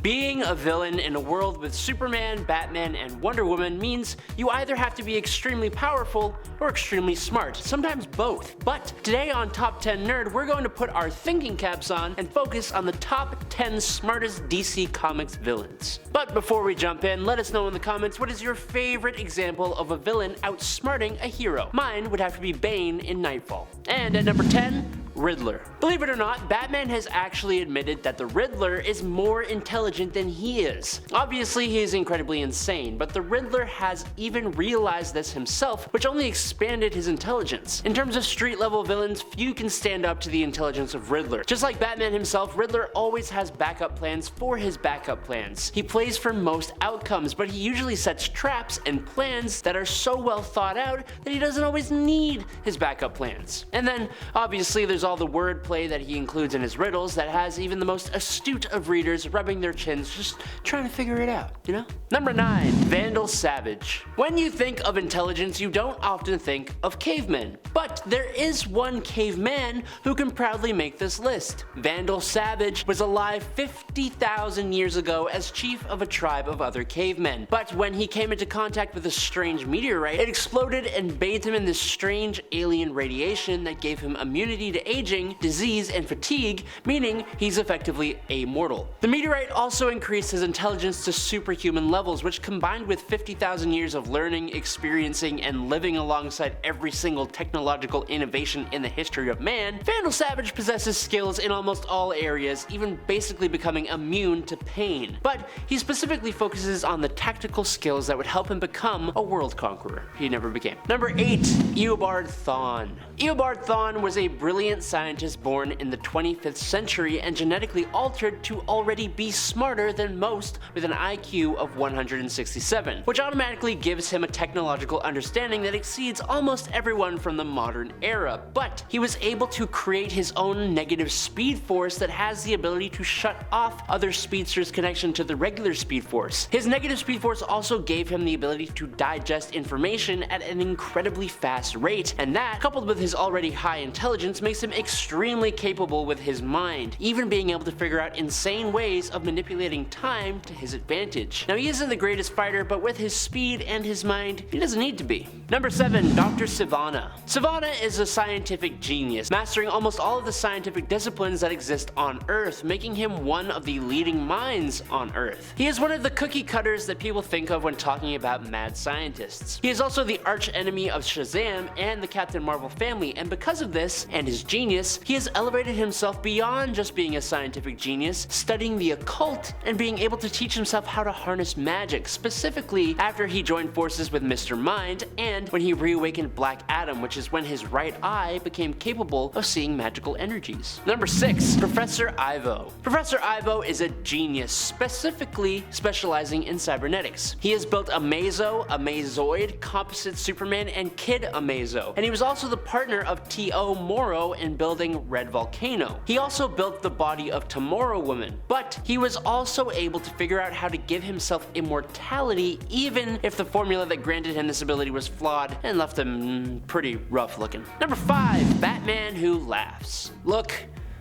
Being a villain in a world with Superman, Batman, and Wonder Woman means you either have to be extremely powerful or extremely smart, sometimes both. But today on Top 10 Nerd, we're going to put our thinking caps on and focus on the top 10 smartest DC Comics villains. But before we jump in, let us know in the comments what is your favorite example of a villain outsmarting a hero. Mine would have to be Bane in Nightfall. And at number 10, Riddler. Believe it or not, Batman has actually admitted that the Riddler is more intelligent than he is. Obviously, he is incredibly insane, but the Riddler has even realized this himself, which only expanded his intelligence. In terms of street-level villains, few can stand up to the intelligence of Riddler. Just like Batman himself, Riddler always has backup plans for his backup plans. He plays for most outcomes, but he usually sets traps and plans that are so well thought out that he doesn't always need his backup plans. And then, obviously, there's all the wordplay that he includes in his riddles that has even the most astute of readers rubbing their chins just trying to figure it out, you know? Number 9. Vandal Savage. When you think of intelligence, you don't often think of cavemen, but there is one caveman who can proudly make this list. Vandal Savage was alive 50,000 years ago as chief of a tribe of other cavemen, but when he came into contact with a strange meteorite, it exploded and bathed him in this strange alien radiation that gave him immunity to aging, disease, and fatigue, meaning he's effectively immortal. The meteorite also increased his intelligence to superhuman levels, which combined with 50,000 years of learning, experiencing, and living alongside every single technological innovation in the history of man, Vandal Savage possesses skills in almost all areas, even basically becoming immune to pain. But he specifically focuses on the tactical skills that would help him become a world conqueror. He never became. Number 8. Eobard Thawne. Eobard Thawne was a brilliant scientist born in the 25th century and genetically altered to already be smarter than most with an IQ of 167, which automatically gives him a technological understanding that exceeds almost everyone from the modern era. But he was able to create his own negative speed force that has the ability to shut off other speedsters' connection to the regular speed force. His negative speed force also gave him the ability to digest information at an incredibly fast rate, and that, coupled with his already high intelligence, makes him extremely capable with his mind, even being able to figure out insane ways of manipulating time to his advantage. Now, he isn't the greatest fighter, but with his speed and his mind, he doesn't need to be. Number 7. Dr. Sivana. Sivana is a scientific genius, mastering almost all of the scientific disciplines that exist on Earth, making him one of the leading minds on Earth. He is one of the cookie cutters that people think of when talking about mad scientists. He is also the arch enemy of Shazam and the Captain Marvel family, and because of this and his genius, he has elevated himself beyond just being a scientific genius, studying the occult, and being able to teach himself how to harness magic, specifically after he joined forces with Mr. Mind and when he reawakened Black Adam, which is when his right eye became capable of seeing magical energies. Number 6. Professor Ivo. Professor Ivo is a genius, specifically specializing in cybernetics. He has built Amazo, Amazoid, Composite Superman, and Kid Amazo, and he was also the partner of T.O. Morrow in building Red Volcano. He also built the body of Tomorrow Woman, but he was also able to figure out how to give himself immortality even if the formula that granted him this ability was flawed and left him pretty rough looking. Number 5. Batman Who Laughs. Look,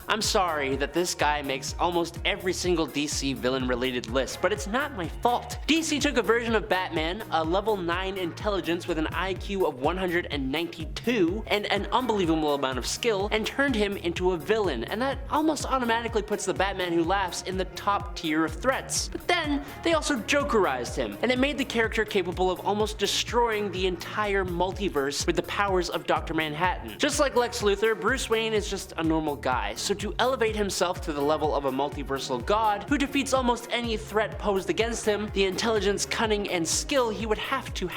I'm sorry that this guy makes almost every single DC villain related list, but it's not my fault. DC took a version of Batman, a level 9 intelligence with an IQ of 192 and an unbelievable amount of skill, and turned him into a villain, and that almost automatically puts the Batman Who Laughs in the top tier of threats. But then they also Jokerized him, and it made the character capable of almost destroying the entire multiverse with the powers of Dr. Manhattan. Just like Lex Luthor, Bruce Wayne is just a normal guy, so to elevate himself to the level of a multiversal god who defeats almost any threat posed against him, the intelligence, cunning, and skill he would have to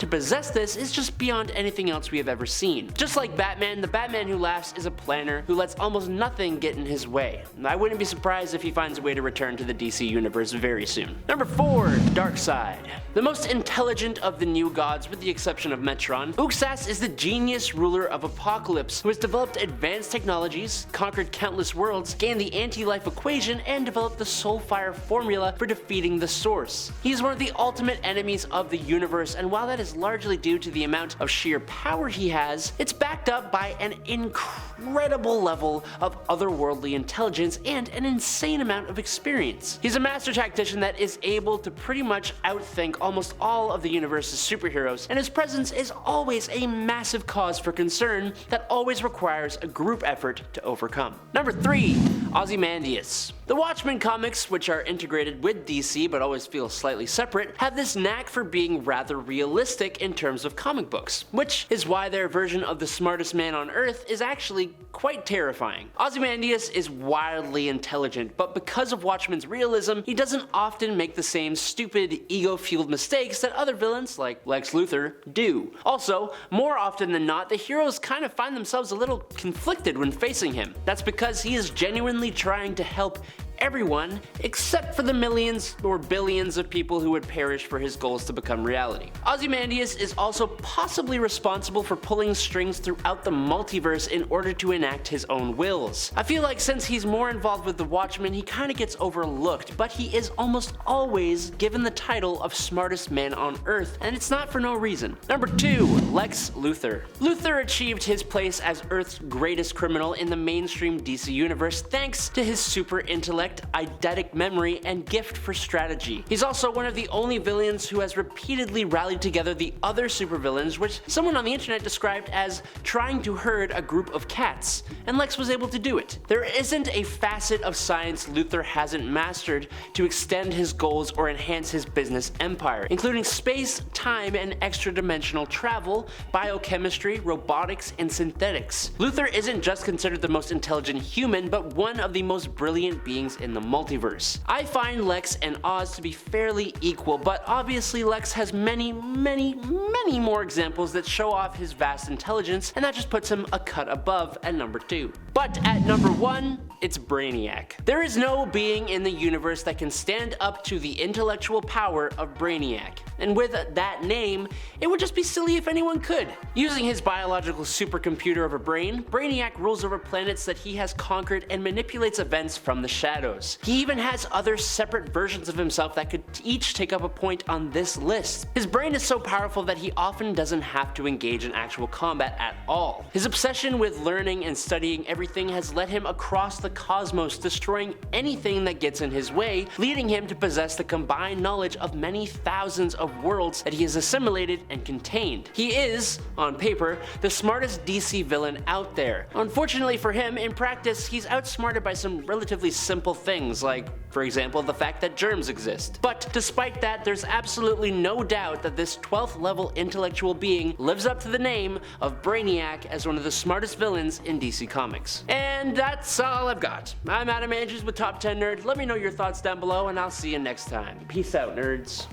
possess this is just beyond anything else we have ever seen. Just like Batman, the Batman Who Laughs is a planner who lets almost nothing get in his way. I wouldn't be surprised if he finds a way to return to the DC universe very soon. Number 4. Darkseid. The most intelligent of the new gods with the exception of Metron, Uxas is the genius ruler of Apocalypse who has developed advanced technologies, conquered conquered countless worlds, gained the anti-life equation, and developed the Soulfire formula for defeating the Source. He's one of the ultimate enemies of the universe, and while that is largely due to the amount of sheer power he has, it's backed up by an incredible level of otherworldly intelligence and an insane amount of experience. He's a master tactician that is able to pretty much outthink almost all of the universe's superheroes, and his presence is always a massive cause for concern that always requires a group effort to overcome. Number 3. Ozymandias. The Watchmen comics, which are integrated with DC but always feel slightly separate, have this knack for being rather realistic in terms of comic books, which is why their version of the smartest man on Earth is actually quite terrifying. Ozymandias is wildly intelligent, but because of Watchmen's realism, he doesn't often make the same stupid, ego-fueled mistakes that other villains, like Lex Luthor, do. Also, more often than not, the heroes kind of find themselves a little conflicted when facing him. That's because he is genuinely trying to help everyone except for the millions or billions of people who would perish for his goals to become reality. Ozymandias is also possibly responsible for pulling strings throughout the multiverse in order to enact his own wills. I feel like since he's more involved with the Watchmen, he kinda gets overlooked, but he is almost always given the title of smartest man on Earth, and it's not for no reason. Number 2. Lex Luthor. Luthor achieved his place as Earth's greatest criminal in the mainstream DC universe thanks to his super intellect, eidetic memory, and gift for strategy. He's also one of the only villains who has repeatedly rallied together the other supervillains, which someone on the internet described as trying to herd a group of cats, and Lex was able to do it. There isn't a facet of science Luthor hasn't mastered to extend his goals or enhance his business empire, including space, time, and extra-dimensional travel, biochemistry, robotics, and synthetics. Luthor isn't just considered the most intelligent human, but one of the most brilliant beings in the multiverse. I find Lex and Oz to be fairly equal, but obviously Lex has many more examples that show off his vast intelligence, and that just puts him a cut above at number 2. But at number 1, it's Brainiac. There is no being in the universe that can stand up to the intellectual power of Brainiac, and with that name, it would just be silly if anyone could. Using his biological supercomputer of a brain, Brainiac rules over planets that he has conquered and manipulates events from the shadows. He even has other separate versions of himself that could each take up a point on this list. His brain is so powerful that he often doesn't have to engage in actual combat at all. His obsession with learning and studying everything has led him across the cosmos, destroying anything that gets in his way, leading him to possess the combined knowledge of many thousands of worlds that he has assimilated and contained. He is, on paper, the smartest DC villain out there. Unfortunately for him, in practice, he's outsmarted by some relatively simple things, like, for example, the fact that germs exist. But despite that, there's absolutely no doubt that this 12th level intellectual being lives up to the name of Brainiac as one of the smartest villains in DC Comics. And that's all I've got. I'm Adam Andrews with Top 10 Nerd. Let me know your thoughts down below, and I'll see you next time. Peace out, nerds.